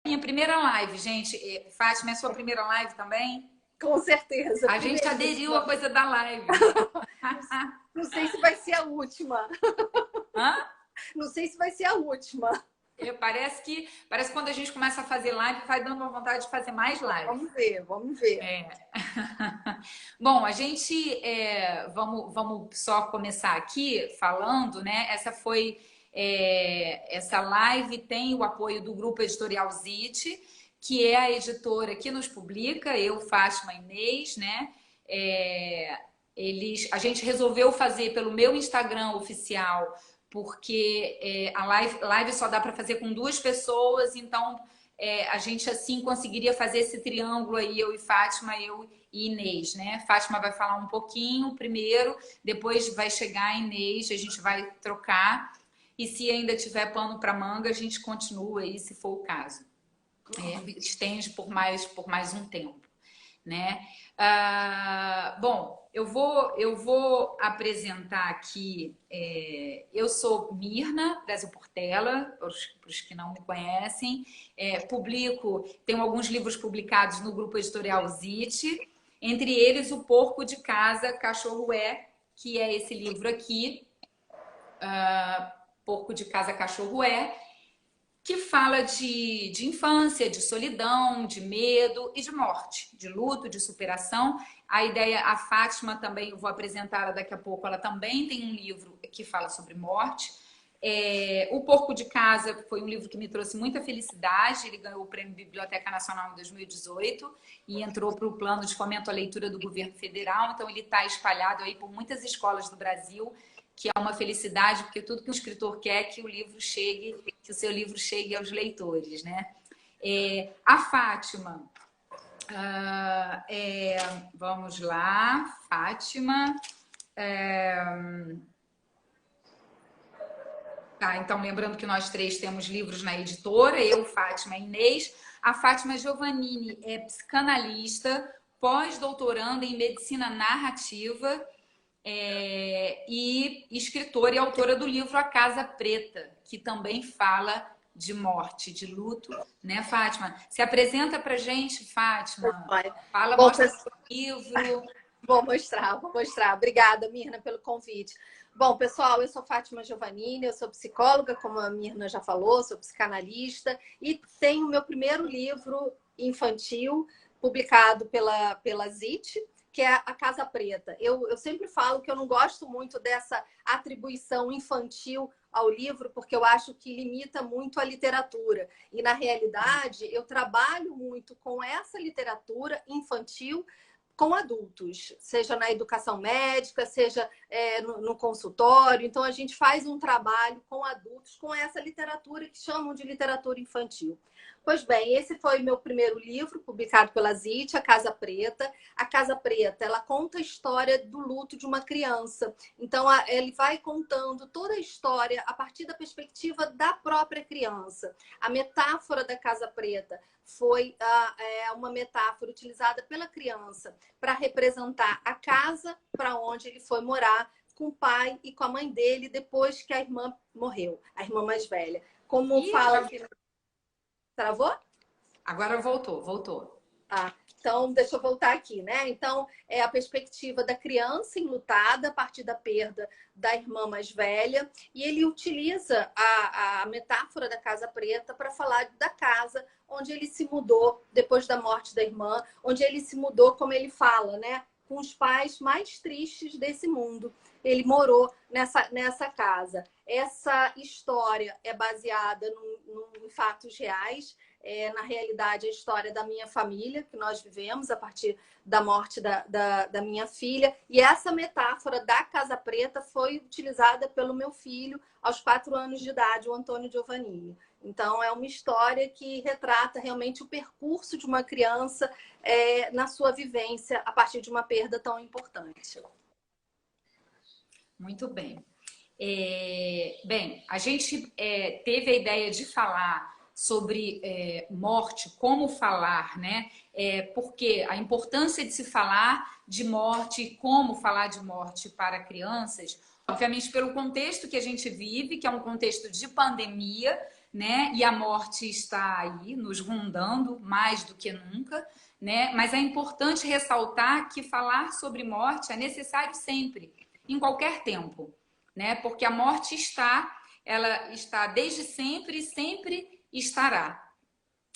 Minha primeira live, gente. Fátima, é a sua primeira live também? Com certeza. A gente aderiu à coisa da live. Não sei se vai ser a última. Hã? Não sei se vai ser a última. Parece quando a gente começa a fazer live, vai dando uma vontade de fazer mais live. Vamos ver, vamos ver. Bom, a gente vamos só começar aqui falando, né? Essa live tem o apoio do Grupo Editorial Zite, que é a editora que nos publica, eu, Fátima e Inês, né? A gente resolveu fazer pelo meu Instagram oficial, porque a live só dá para fazer com 2 pessoas, então a gente assim conseguiria fazer esse triângulo aí, eu e Fátima, eu e Inês, né? Fátima vai falar um pouquinho primeiro, depois vai chegar a Inês, a gente vai trocar, e se ainda tiver pano para manga, a gente continua aí, se for o caso. Estende por mais um tempo, né? Bom, eu vou apresentar aqui. Eu sou Mirna Brasil Portela, para os que não me conhecem. Tenho alguns livros publicados no Grupo Editorial Zite, entre eles O Porco de Casa, Cachorro É, que é esse livro aqui, Porco de Casa, Cachorro É, que fala de infância, de solidão, de medo e de morte, de luto, de superação. A Fátima também, eu vou apresentá-la daqui a pouco, ela também tem um livro que fala sobre morte. O Porco de Casa foi um livro que me trouxe muita felicidade, ele ganhou o Prêmio Biblioteca Nacional em 2018 e entrou para o Plano de Fomento à Leitura do Governo Federal, então ele está espalhado aí por muitas escolas do Brasil, que é uma felicidade, porque tudo que um escritor quer é que que o seu livro chegue aos leitores, né? A Fátima, vamos lá, Fátima. Então, lembrando que nós 3 temos livros na editora, eu, Fátima e Inês. A Fátima Giovannini é psicanalista, pós-doutoranda em medicina narrativa, e escritora e autora do livro A Casa Preta, que também fala de morte, de luto, né, Fátima? Se apresenta pra gente, Fátima. Fala, mostra o livro. Vou mostrar. Obrigada, Mirna, pelo convite. Bom, pessoal, eu sou Fátima Giovannini, eu sou psicóloga, como a Mirna já falou, sou psicanalista e tenho meu primeiro livro infantil publicado pela Zite, que é A Casa Preta. Eu sempre falo que eu não gosto muito dessa atribuição infantil ao livro, porque eu acho que limita muito a literatura. E, na realidade, eu trabalho muito com essa literatura infantil com adultos, seja na educação médica, seja no consultório. Então, a gente faz um trabalho com adultos, com essa literatura que chamam de literatura infantil. Pois bem, esse foi meu primeiro livro, publicado pela Zite, A Casa Preta. A Casa Preta, ela conta a história do luto de uma criança. Então, ele vai contando toda a história a partir da perspectiva da própria criança. A metáfora da Casa Preta foi uma metáfora utilizada pela criança para representar a casa para onde ele foi morar com o pai e com a mãe dele depois que a irmã morreu, a irmã mais velha. Como fala aqui... Travou? Agora voltou. Então, deixa eu voltar aqui, né? Então, é a perspectiva da criança enlutada a partir da perda da irmã mais velha. E ele utiliza a metáfora da Casa Preta para falar da casa onde ele se mudou depois da morte da irmã, onde ele se mudou, como ele fala, né? Com os pais mais tristes desse mundo. Ele morou nessa casa. Essa história é baseada em fatos reais. Na realidade, a história da minha família, que nós vivemos a partir da morte da minha filha. E essa metáfora da Casa Preta foi utilizada pelo meu filho aos 4 anos de idade, o Antônio Giovannini. Então, é uma história que retrata realmente o percurso de uma criança na sua vivência a partir de uma perda tão importante. Muito bem. Bem, a gente teve a ideia de falar sobre morte, como falar, né? Porque a importância de se falar de morte e como falar de morte para crianças, obviamente pelo contexto que a gente vive, que é um contexto de pandemia, né? E a morte está aí, nos rondando mais do que nunca, né? Mas é importante ressaltar que falar sobre morte é necessário sempre, em qualquer tempo, né? Porque a morte ela está desde sempre e sempre estará,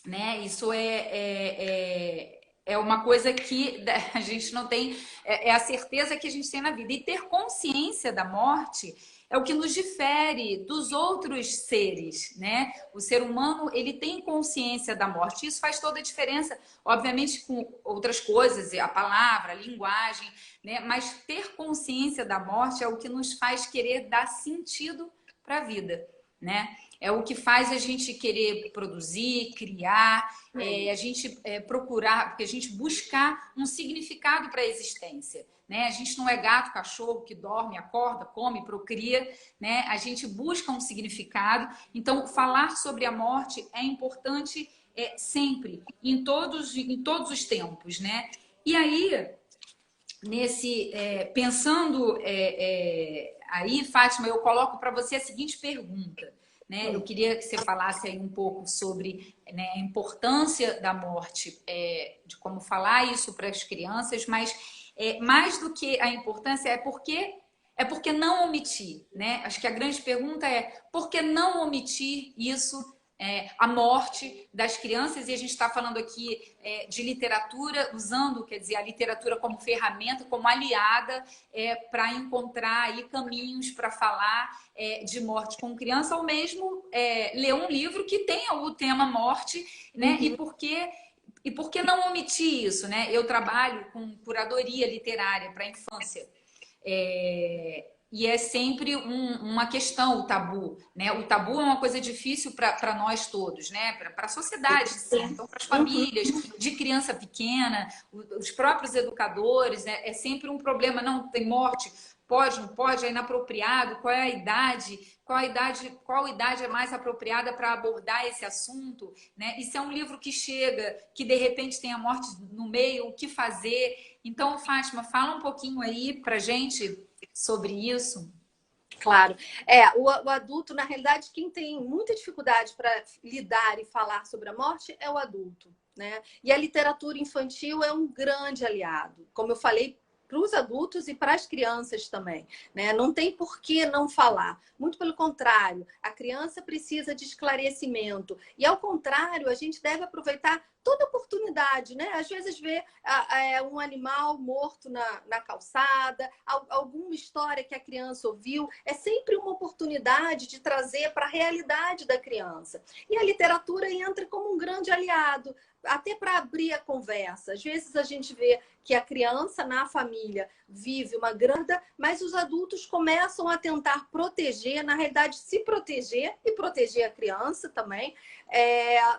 né? Isso é uma coisa que a gente não tem, é a certeza que a gente tem na vida. E ter consciência da morte é o que nos difere dos outros seres, né? O ser humano, ele tem consciência da morte. Isso faz toda a diferença, obviamente, com outras coisas, a palavra, a linguagem, né? Mas ter consciência da morte é o que nos faz querer dar sentido para a vida, né? É o que faz a gente querer produzir, criar, a gente procurar, porque a gente buscar um significado para a existência, né? A gente não é gato, cachorro que dorme, acorda, come, procria, né? A gente busca um significado. Então, falar sobre a morte é importante sempre, em todos os tempos, né? E aí, pensando aí, Fátima, eu coloco para você a seguinte pergunta, né? Eu queria que você falasse aí um pouco sobre, né, a importância da morte, de como falar isso para as crianças, mas mais do que a importância é porque não omitir, né? Acho que a grande pergunta é por que não omitir isso, a morte das crianças, e a gente está falando aqui de literatura, usando, quer dizer, a literatura como ferramenta, como aliada para encontrar aí caminhos para falar de morte com criança, ou mesmo ler um livro que tenha o tema morte, né? Uhum. E por que não omitir isso, né? Eu trabalho com curadoria literária para a infância. E é sempre uma questão, o tabu, né? O tabu é uma coisa difícil para nós todos, né? Para a sociedade, sim. Então, para as famílias de criança pequena, os próprios educadores, né? É sempre um problema. Não tem morte, pode, não pode, é inapropriado. Qual é a idade? Qual idade é mais apropriada para abordar esse assunto, né? E se é um livro que chega, que de repente tem a morte no meio, o que fazer? Então, Fátima, fala um pouquinho aí para gente sobre isso. Claro. O adulto, na realidade, quem tem muita dificuldade para lidar e falar sobre a morte é o adulto, né? E a literatura infantil é um grande aliado. Como eu falei, para os adultos e para as crianças também, né? Não tem por que não falar. Muito pelo contrário, a criança precisa de esclarecimento. E, ao contrário, a gente deve aproveitar toda oportunidade, né? Às vezes vê um animal morto na calçada, alguma história que a criança ouviu, é sempre uma oportunidade de trazer para a realidade da criança. E a literatura entra como um grande aliado, até para abrir a conversa. Às vezes a gente vê que a criança na família vive uma grande, mas os adultos começam a tentar proteger, na realidade se proteger e proteger a criança também,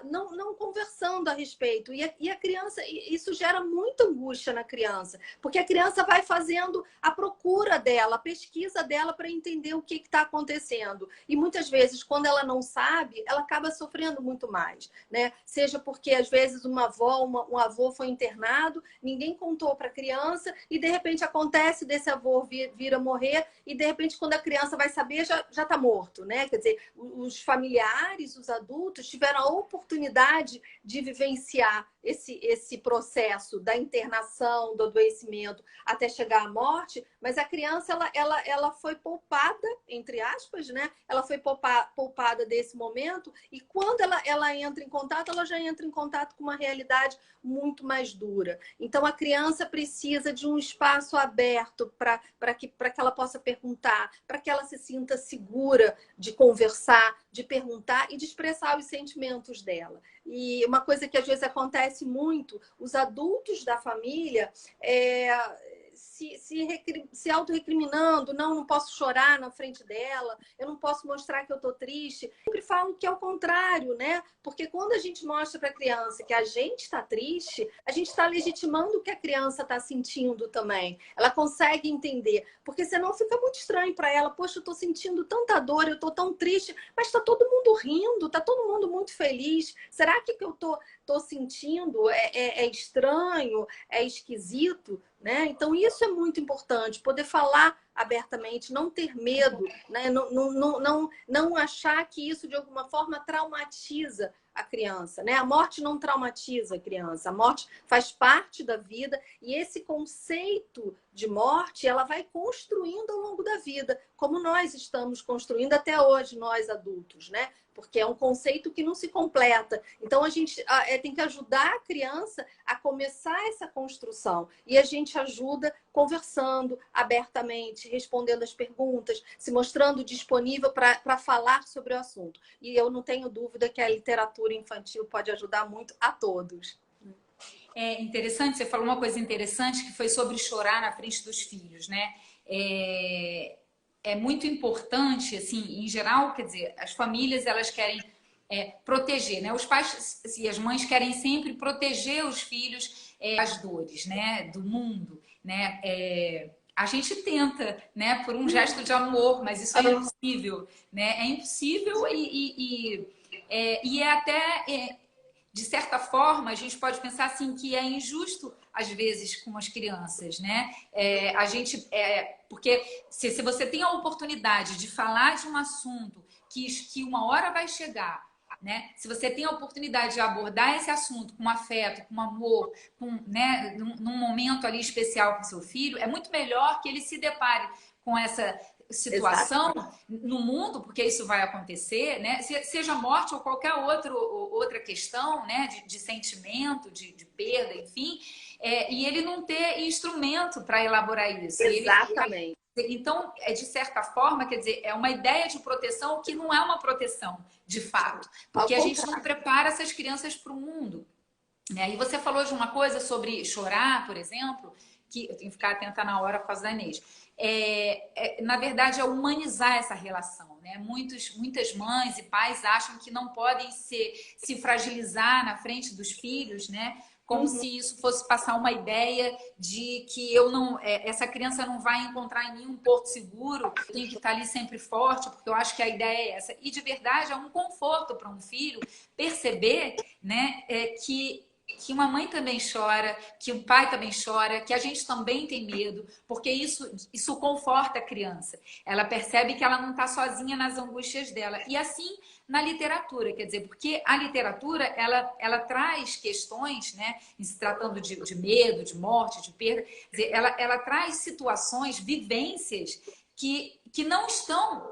não conversando a respeito. E a criança, isso gera muita angústia na criança, porque a criança vai fazendo a procura dela, a pesquisa dela para entender o que está acontecendo. E muitas vezes, quando ela não sabe, ela acaba sofrendo muito mais, né? Seja porque, às vezes, uma avó, um avô foi internado, ninguém contou para a criança e, de repente, acontece desse avô vir a morrer e, de repente, quando a criança vai saber, já está morto, né? Quer dizer, os familiares, os adultos tiveram a oportunidade de vivenciar esse processo da internação, do adoecimento até chegar à morte, mas a criança ela foi poupada, entre aspas, né? Ela foi poupada desse momento e quando ela entra em contato, ela já entra em contato com uma realidade muito mais dura. Então a criança precisa de um espaço aberto para que ela possa perguntar, para que ela se sinta segura de conversar, de perguntar e de expressar os sentimentos dela. E uma coisa que às vezes acontece muito, os adultos da família se auto-recriminando, não posso chorar na frente dela, eu não posso mostrar que eu tô triste. Sempre falam que é o contrário, né? Porque quando a gente mostra para a criança que a gente está triste, a gente está legitimando o que a criança está sentindo também. Ela consegue entender, porque senão fica muito estranho para ela. Poxa, eu tô sentindo tanta dor, eu tô tão triste, mas está todo mundo rindo, está todo mundo muito feliz. Será que o que eu tô sentindo é estranho, é esquisito? Né? Então, isso é muito importante, poder falar abertamente, não ter medo, né? Não achar que isso de alguma forma traumatiza a criança, né? A morte não traumatiza a criança, a morte faz parte da vida e esse conceito de morte ela vai construindo ao longo da vida, como nós estamos construindo até hoje, nós adultos, né? Porque é um conceito que não se completa. Então, a gente tem que ajudar a criança a começar essa construção. E a gente ajuda conversando abertamente, respondendo as perguntas, se mostrando disponível para falar sobre o assunto. E eu não tenho dúvida que a literatura infantil pode ajudar muito a todos. É interessante, você falou uma coisa interessante que foi sobre chorar na frente dos filhos, né? É muito importante, assim, em geral, quer dizer, as famílias, elas querem proteger, né? Os pais e as mães querem sempre proteger os filhos das dores, né? Do mundo, né? A gente tenta, né? Por um gesto de amor, mas isso é impossível, né? É impossível e é até... de certa forma, a gente pode pensar assim que é injusto às vezes com as crianças, né? Porque se você tem a oportunidade de falar de um assunto que uma hora vai chegar, né? Se você tem a oportunidade de abordar esse assunto com afeto, com amor, né? Num momento ali especial com seu filho, é muito melhor que ele se depare com essa situação no mundo, porque isso vai acontecer, né? Seja morte ou qualquer outra questão, né? De sentimento, de perda, enfim, e ele não ter instrumento para elaborar isso. Exatamente. Então, de certa forma, quer dizer, é uma ideia de proteção que não é uma proteção de fato, porque a gente não prepara essas crianças para o mundo, né? E você falou de uma coisa sobre chorar, por exemplo, que eu tenho que ficar atenta na hora por causa da Inês. Na verdade, é humanizar essa relação, né? Muitas mães e pais acham que não podem se fragilizar na frente dos filhos, né? Como se isso fosse passar uma ideia de que essa criança não vai encontrar em mim um porto seguro, eu tenho que estar ali sempre forte, porque eu acho que a ideia é essa. E de verdade é um conforto para um filho perceber, né, que uma mãe também chora, que um pai também chora, que a gente também tem medo, porque isso conforta a criança. Ela percebe que ela não está sozinha nas angústias dela. E assim na literatura, quer dizer, porque a literatura ela traz questões, né, em se tratando de medo, de morte, de perda, quer dizer, ela traz situações, vivências que não estão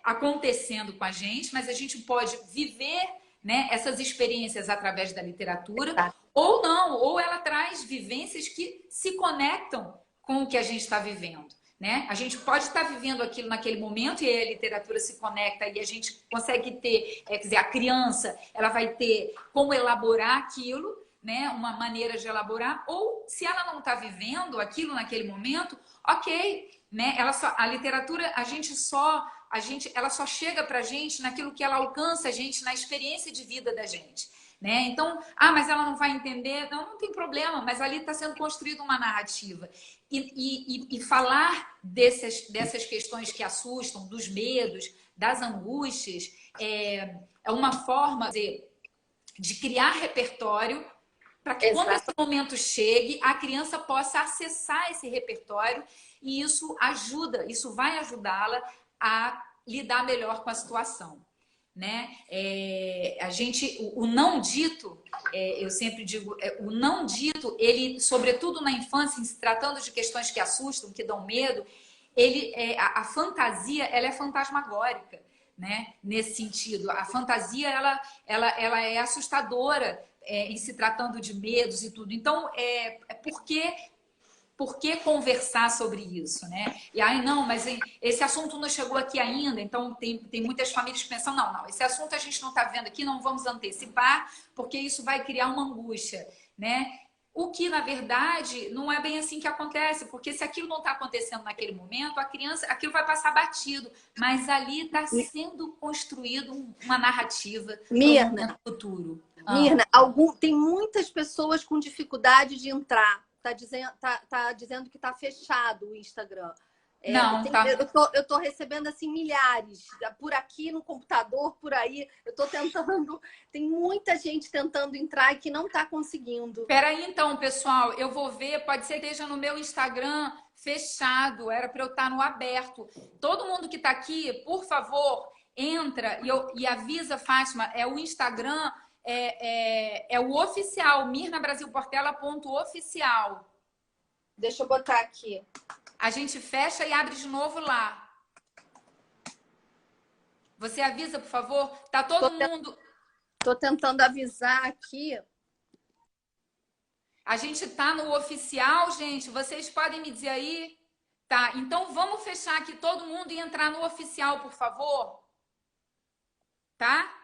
acontecendo com a gente, mas a gente pode viver, né, essas experiências através da literatura, ou não, ou ela traz vivências que se conectam com o que a gente está vivendo, né? A gente pode estar vivendo aquilo naquele momento e aí a literatura se conecta e a gente consegue ter, quer dizer, a criança, ela vai ter como elaborar aquilo, né? Uma maneira de elaborar, ou se ela não está vivendo aquilo naquele momento, ok, né? A literatura, ela só chega para a gente naquilo que ela alcança a gente na experiência de vida da gente, né? Então, mas ela não vai entender, não tem problema, mas ali está sendo construída uma narrativa. E falar dessas questões que assustam, dos medos, das angústias, é uma forma de criar repertório para que quando esse momento chegue, a criança possa acessar esse repertório e isso vai ajudá-la a lidar melhor com a situação, né? O não dito, eu sempre digo, o não dito, ele, sobretudo na infância, em se tratando de questões que assustam, que dão medo, a fantasia, ela é fantasmagórica, né? Nesse sentido, a fantasia ela é assustadora em se tratando de medos e tudo. Então, por que conversar sobre isso, né? E aí, não, mas esse assunto não chegou aqui ainda, então tem muitas famílias que pensam, não, esse assunto a gente não está vendo aqui, não vamos antecipar, porque isso vai criar uma angústia, né? O que, na verdade, não é bem assim que acontece, porque se aquilo não está acontecendo naquele momento, a criança, aquilo vai passar batido, mas ali está sendo construído uma narrativa para o momento futuro. Mirna, tem muitas pessoas com dificuldade de entrar. Tá dizendo que está fechado o Instagram. Não, tá. Eu tô recebendo assim milhares, por aqui no computador, por aí. Eu estou tentando. Tem muita gente tentando entrar e que não está conseguindo. Peraí, então, pessoal, eu vou ver. Pode ser que esteja no meu Instagram fechado, era para eu estar no aberto. Todo mundo que está aqui, por favor, entra e avisa, Fátima, é o Instagram, é o oficial, mirnabrasilportela.oficial. Deixa eu botar aqui. A gente fecha e abre de novo lá. Você avisa, por favor? Tá todo mundo... Tô tentando avisar aqui. A gente tá no oficial, gente. Vocês podem me dizer aí? Tá, então vamos fechar aqui todo mundo e entrar no oficial, por favor. Tá?